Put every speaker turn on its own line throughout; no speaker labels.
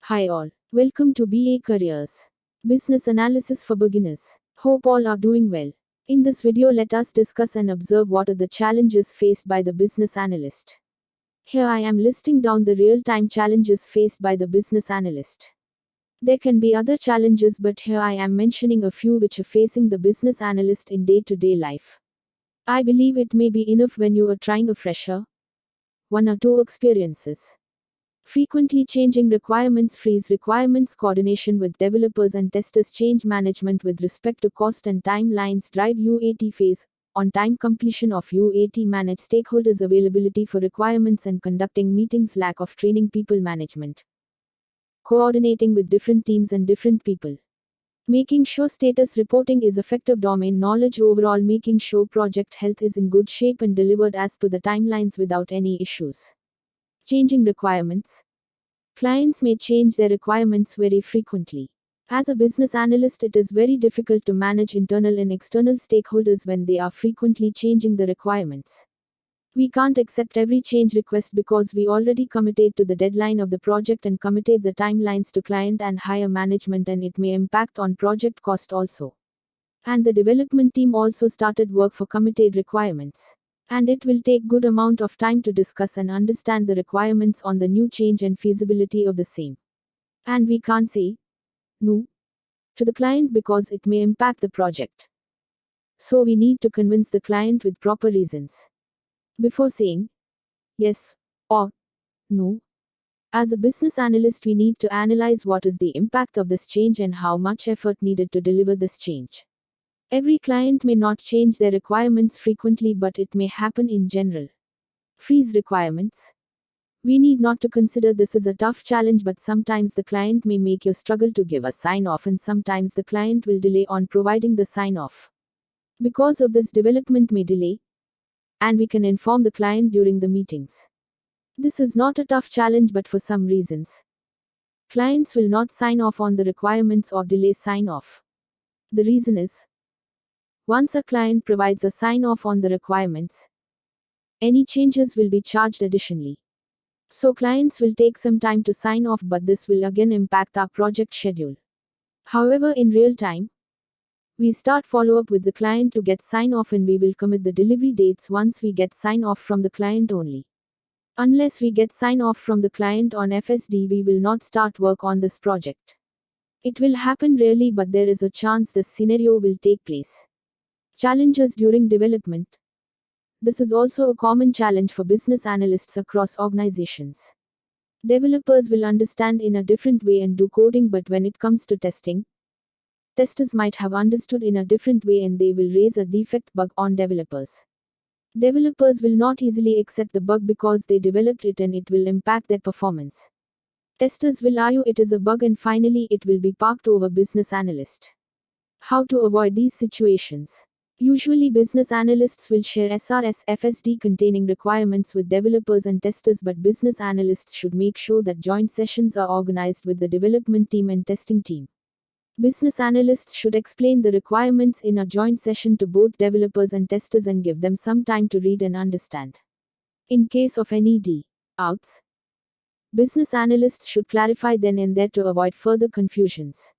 Hi all. Welcome to BA Careers. Business Analysis for Beginners. Hope all are doing well. In this video, let us discuss and observe what are the challenges faced by the business analyst. Here I am listing down the real-time challenges faced by the business analyst. There can be other challenges, but here I am mentioning a few which are facing the business analyst in day-to-day life. I believe it may be enough when you are trying a fresher. 1 or 2 experiences. Frequently changing requirements, freeze requirements, coordination with developers and testers, change management with respect to cost and timelines, drive UAT phase, on time completion of UAT, manage stakeholders availability for requirements and conducting meetings, lack of training, people management, coordinating with different teams and different people, making sure status reporting is effective, domain knowledge overall, making sure project health is in good shape and delivered as per the timelines without any issues. Changing requirements. Clients may change their requirements very frequently. As a business analyst, it is very difficult to manage internal and external stakeholders when they are frequently changing the requirements. We can't accept every change request because we already committed to the deadline of the project and committed the timelines to client and higher management, and it may impact on project cost also. And the development team also started work for committed requirements. And it will take good amount of time to discuss and understand the requirements on the new change and feasibility of the same. And we can't say no to the client because it may impact the project. So we need to convince the client with proper reasons before saying yes or no. As a business analyst, we need to analyze what is the impact of this change and how much effort needed to deliver this change. Every client may not change their requirements frequently, but it may happen in general. Freeze requirements. We need not to consider this as a tough challenge, but sometimes the client may make you struggle to give a sign-off, and sometimes the client will delay on providing the sign-off. Because of this, development may delay, and we can inform the client during the meetings. This is not a tough challenge, but for some reasons, clients will not sign off on the requirements or delay sign-off. The reason is, once a client provides a sign-off on the requirements, any changes will be charged additionally. So clients will take some time to sign off, but this will again impact our project schedule. However, in real time, we start follow-up with the client to get sign-off, and we will commit the delivery dates once we get sign-off from the client only. Unless we get sign-off from the client on FSD, we will not start work on this project. It will happen rarely, but there is a chance this scenario will take place. Challenges during development. This is also a common challenge for business analysts across organizations. Developers will understand in a different way and do coding, but when it comes to testing, testers might have understood in a different way and they will raise a defect bug on developers. Developers will not easily accept the bug because they developed it and it will impact their performance. Testers will argue it is a bug, and finally it will be parked over business analyst. How to avoid these situations? Usually business analysts will share SRS FSD containing requirements with developers and testers, but business analysts should make sure that joint sessions are organized with the development team and testing team. Business analysts should explain the requirements in a joint session to both developers and testers and give them some time to read and understand. In case of any doubts, business analysts should clarify then and there to avoid further confusions.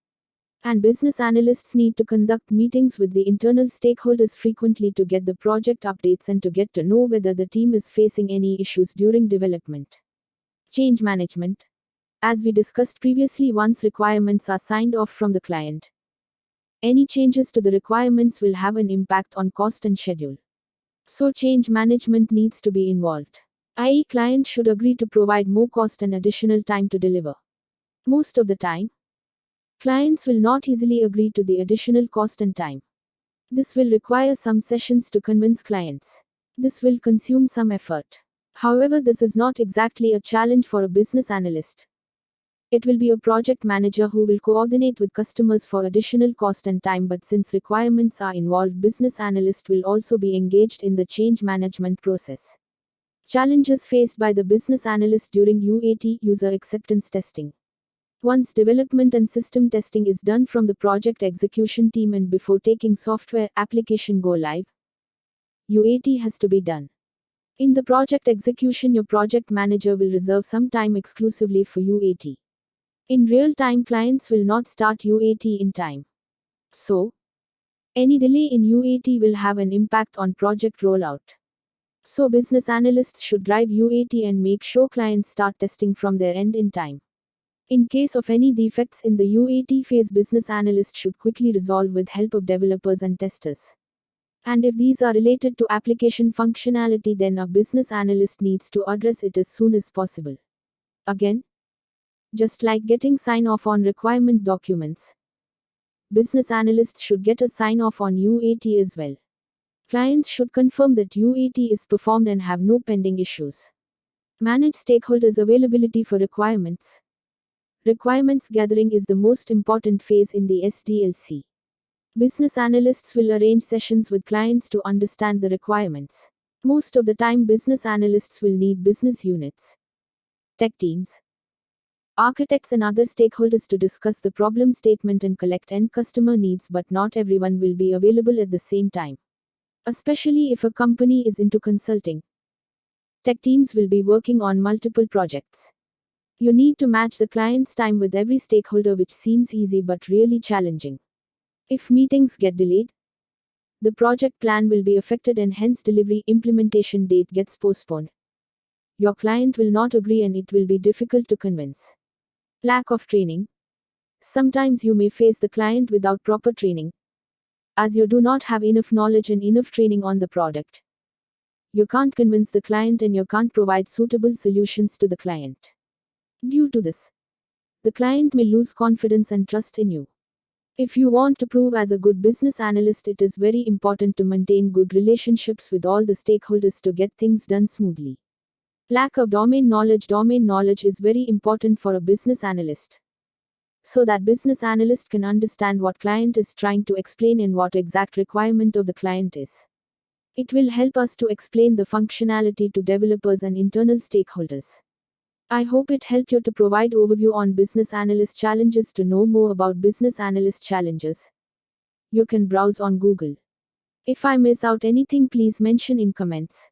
And business analysts need to conduct meetings with the internal stakeholders frequently to get the project updates and to get to know whether the team is facing any issues during development. Change management. As we discussed previously, once requirements are signed off from the client, any changes to the requirements will have an impact on cost and schedule. So change management needs to be involved. I.e., client should agree to provide more cost and additional time to deliver. Most of the time, clients will not easily agree to the additional cost and time. This will require some sessions to convince clients. This will consume some effort. However, this is not exactly a challenge for a business analyst. It will be a project manager who will coordinate with customers for additional cost and time, but since requirements are involved, business analyst will also be engaged in the change management process. Challenges faced by the business analyst during UAT, user acceptance testing. Once development and system testing is done from the project execution team and before taking software application go live, UAT has to be done. In the project execution, your project manager will reserve some time exclusively for UAT. In real time, clients will not start UAT in time. So, any delay in UAT will have an impact on project rollout. So, business analysts should drive UAT and make sure clients start testing from their end in time. In case of any defects in the UAT phase, business analysts should quickly resolve with help of developers and testers. And if these are related to application functionality, then a business analyst needs to address it as soon as possible. Again, just like getting sign off on requirement documents, business analysts should get a sign off on UAT as well. Clients should confirm that UAT is performed and have no pending issues. Manage stakeholders' availability for requirements. Requirements gathering is the most important phase in the SDLC. Business analysts will arrange sessions with clients to understand the requirements. Most of the time, business analysts will need business units, tech teams, architects, and other stakeholders to discuss the problem statement and collect end customer needs, but not everyone will be available at the same time. Especially if a company is into consulting. Tech teams will be working on multiple projects. You need to match the client's time with every stakeholder, which seems easy but really challenging. If meetings get delayed, the project plan will be affected and hence delivery implementation date gets postponed. Your client will not agree and it will be difficult to convince. Lack of training. Sometimes you may face the client without proper training, as you do not have enough knowledge and enough training on the product. You can't convince the client and you can't provide suitable solutions to the client. Due to this, the client may lose confidence and trust in you. If you want to prove as a good business analyst, it is very important to maintain good relationships with all the stakeholders to get things done smoothly. Lack of domain knowledge. Domain knowledge is very important for a business analyst, so that business analyst can understand what client is trying to explain and what exact requirement of the client is. It will help us to explain the functionality to developers and internal stakeholders. I hope it helped you to provide overview on Business Analyst Challenges. To know more about Business Analyst Challenges, you can browse on Google. If I miss out anything, please mention in comments,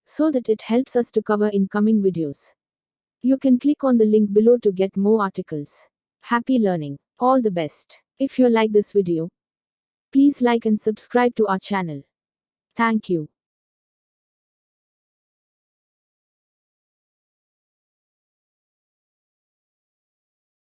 so that it helps us to cover in coming videos. You can click on the link below to get more articles. Happy learning. All the best. If you like this video, please like and subscribe to our channel. Thank you.